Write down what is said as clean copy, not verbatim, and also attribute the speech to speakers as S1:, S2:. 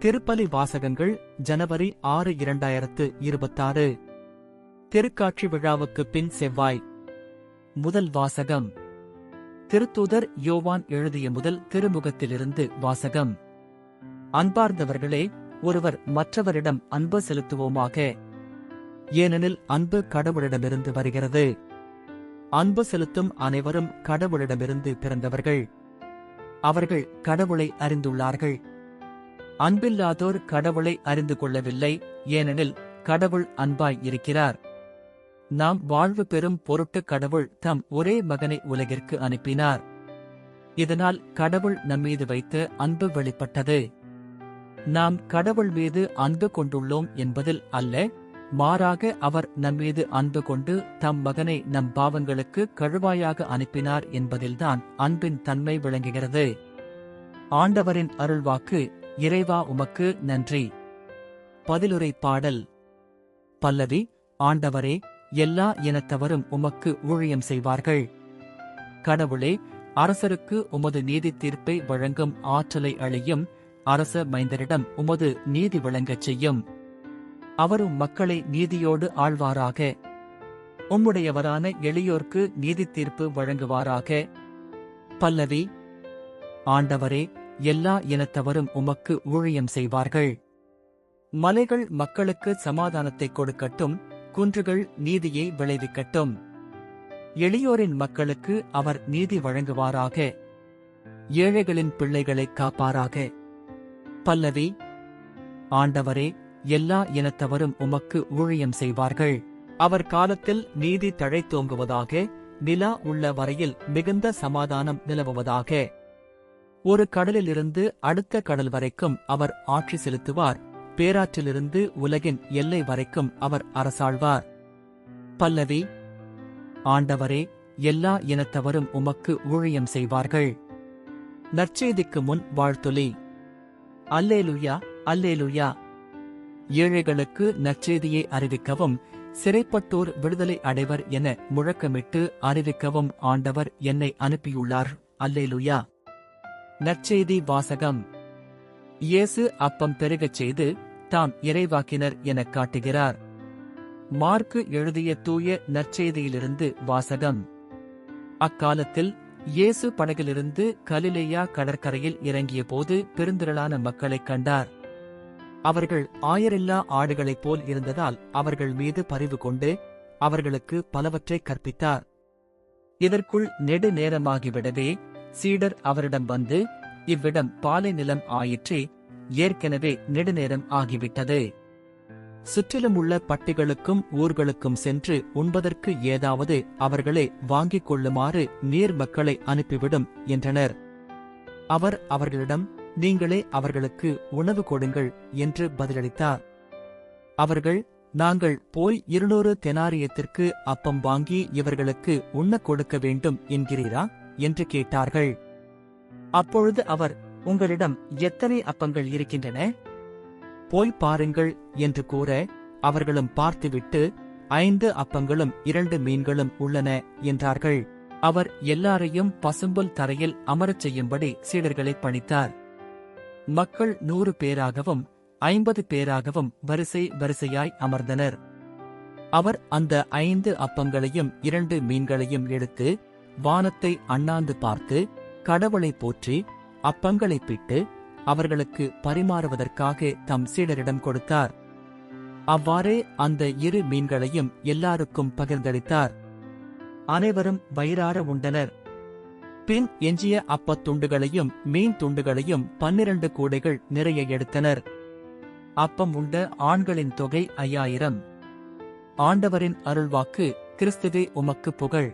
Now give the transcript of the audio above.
S1: திருப்பலி வாசகங்கள் ஜனவரி 6 2026. திருக்காட்சி விழாவுக்கு பின் செவ்வாய். முதல் வாசகம் திருத்தூதர் யோவான் எழுதிய முதல் திருமுகத்திலிருந்து வாசகம். அன்பார்ந்தவர்களே, ஒருவர் மற்றவரிடம் அன்பு செலுத்துவோமாக. ஏனெனில் அன்பு கடவுளிடமிருந்து வருகிறது. அன்பு செலுத்தும் அனைவரும் கடவுளிடமிருந்து பிறந்தவர்கள். அவர்கள் கடவுளை அறிந்துள்ளார்கள். அன்பில்லாதோர் கடவுளை அறிந்து கொள்ளவில்லை, ஏனெனில் கடவுள் அன்பாய் இருக்கிறார். நாம் வாழ்வு பெறும் பொருட்டு கடவுள் தம் ஒரே மகனை உலகிற்கு அனுப்பினார். இதனால் கடவுள் நம்மீது வைத்த அன்பு வெளிப்பட்டது. நாம் கடவுள் மீது அன்பு கொண்டுள்ளோம் என்பதில் அல்ல, மாறாக அவர் நம்மீது அன்பு கொண்டு தம் மகனை நம் பாவங்களுக்கு கழுவாயாக அனுப்பினார் என்பதில்தான் அன்பின் தன்மை விளங்குகிறது. ஆண்டவரின் அருள்வாக்கு. இறைவா, உமக்கு நன்றி. பதிலுரை பாடல். பல்லவி. ஆண்டவரே, எல்லா இனத்தவரும் உமக்கு ஊழியம் செய்வார்கள். கடவுளே, அரசருக்கு உமது நீதி தீர்ப்பை வழங்கும் ஆற்றலை அளியும். அரச மைந்தரிடம் உமது நீதி விளங்கச் செய்யும். அவரும் மக்களை நீதியோடு ஆழ்வாராக. உம்முடையவரான எளியோர்க்கு நீதி தீர்ப்பு வழங்குவாராக. பல்லவி. ஆண்டவரே, எல்லா இனத்தவரும் உமக்கு ஊழியம் செய்வார்கள். மலைகள் மக்களுக்கு சமாதானத்தை கொடுக்கட்டும், குன்றுகள் நீதியை விளைவிக்கட்டும். எளியோரின் மக்களுக்கு அவர் நீதி வழங்குவாராக. ஏழைகளின் பிள்ளைகளை காப்பாராக. பல்லவி. ஆண்டவரே, எல்லா இனத்தவரும் உமக்கு ஊழியம் செய்வார்கள். அவர் காலத்தில் நீதி தழைத்தோங்குவதாக. நிலா உள்ள வரையில் மிகுந்த சமாதானம் நிலவுவதாக. ஒரு கடலிலிருந்து அடுத்த கடல் வரைக்கும் அவர் ஆட்சி செலுத்துவார். பேராற்றிலிருந்து உலகின் எல்லை வரைக்கும் அவர் அரசாழ்வார். பல்லவி. ஆண்டவரே, எல்லா இனத்தவரும் உமக்கு ஊழியம் செய்வார்கள். நற்செய்திக்கு முன் வாழ்த்துலி. அல்லேலுயா, அல்லேலுயா. ஏழைகளுக்கு நற்செய்தியை அறிவிக்கவும், சிறைப்பட்டோர் விடுதலை அடைவர் என முழக்கமிட்டு அறிவிக்கவும் ஆண்டவர் என்னை அனுப்பியுள்ளார். அல்லேலுயா. நற்செய்தி வாசகம். இயேசு அப்பம் பெருகச் செய்து தாம் இறைவாக்கினர் எனக் காட்டுகிறார். மார்க்கு எழுதிய தூய நற்செய்தியிலிருந்து வாசகம். அக்காலத்தில் இயேசு படகிலிருந்து கலிலேயா கடற்கரையில் இறங்கிய போது பெருந்திரளான மக்களைக் கண்டார். அவர்கள் ஆயரில்லா ஆடுகளைப் போல் இருந்ததால் அவர்கள் மீது பரிவு கொண்டு அவர்களுக்கு பலவற்றைக் கற்பித்தார். இதற்குள் நெடு நேரமாகிவிடவே சீடர் அவரிடம் வந்து, இவ்விடம் பாலை நிலம் ஆயிற்றே, ஏற்கனவே நெடுநேரம் ஆகிவிட்டது. சுற்றிலும் உள்ள பட்டிகளுக்கும் ஊர்களுக்கும் சென்று உண்பதற்கு ஏதாவது அவர்களே வாங்கிக் கொள்ளுமாறு நீர் மக்களை அனுப்பிவிடும் என்றனர். அவர் அவர்களிடம், நீங்களே அவர்களுக்கு உணவு கொடுங்கள் என்று பதிலளித்தார். அவர்கள், நாங்கள் போய் 200 தெனாரியத்திற்கு அப்பம் வாங்கி இவர்களுக்கு உண்ணக் கொடுக்க வேண்டும் என்கிறீரா என்று கேட்டார்கள். அப்பொழுது அவர், உங்களிடம் எத்தனை அப்பங்கள் இருக்கின்றன? போய் பாருங்கள் என்று கூற, அவர்களும் பார்த்துவிட்டு, 5 அப்பங்களும் 2 மீன்களும் உள்ளன என்றார்கள். அவர் எல்லாரையும் பசும்புல் தரையில் அமரச் செய்யும்படி சீடர்களை பணித்தார். மக்கள் 100 பேராகவும் 50 பேராகவும் வரிசை வரிசையாய் அமர்ந்தனர். அவர் அந்த 5 அப்பங்களையும் 2 மீன்களையும் எடுத்து வானத்தை அண்ணாந்து பார்த்து கடவுளை போற்றி அப்பங்களை பிட்டு அவர்களுக்கு பரிமாறுவதற்காக தம் சீடரிடம் கொடுத்தார். அவ்வாறே அந்த 2 மீன்களையும் எல்லாருக்கும் பகிர்ந்தளித்தார். அனைவரும் வயிறார உண்டனர். பின் எஞ்சிய அப்பத் துண்டுகளையும் மீன் துண்டுகளையும் 12 கூடைகள் நிறைய எடுத்தனர். அப்பம் உண்ட ஆண்களின் தொகை 5000. ஆண்டவரின் அருள்வாக்கு. கிறிஸ்துவே, உமக்கு புகழ்.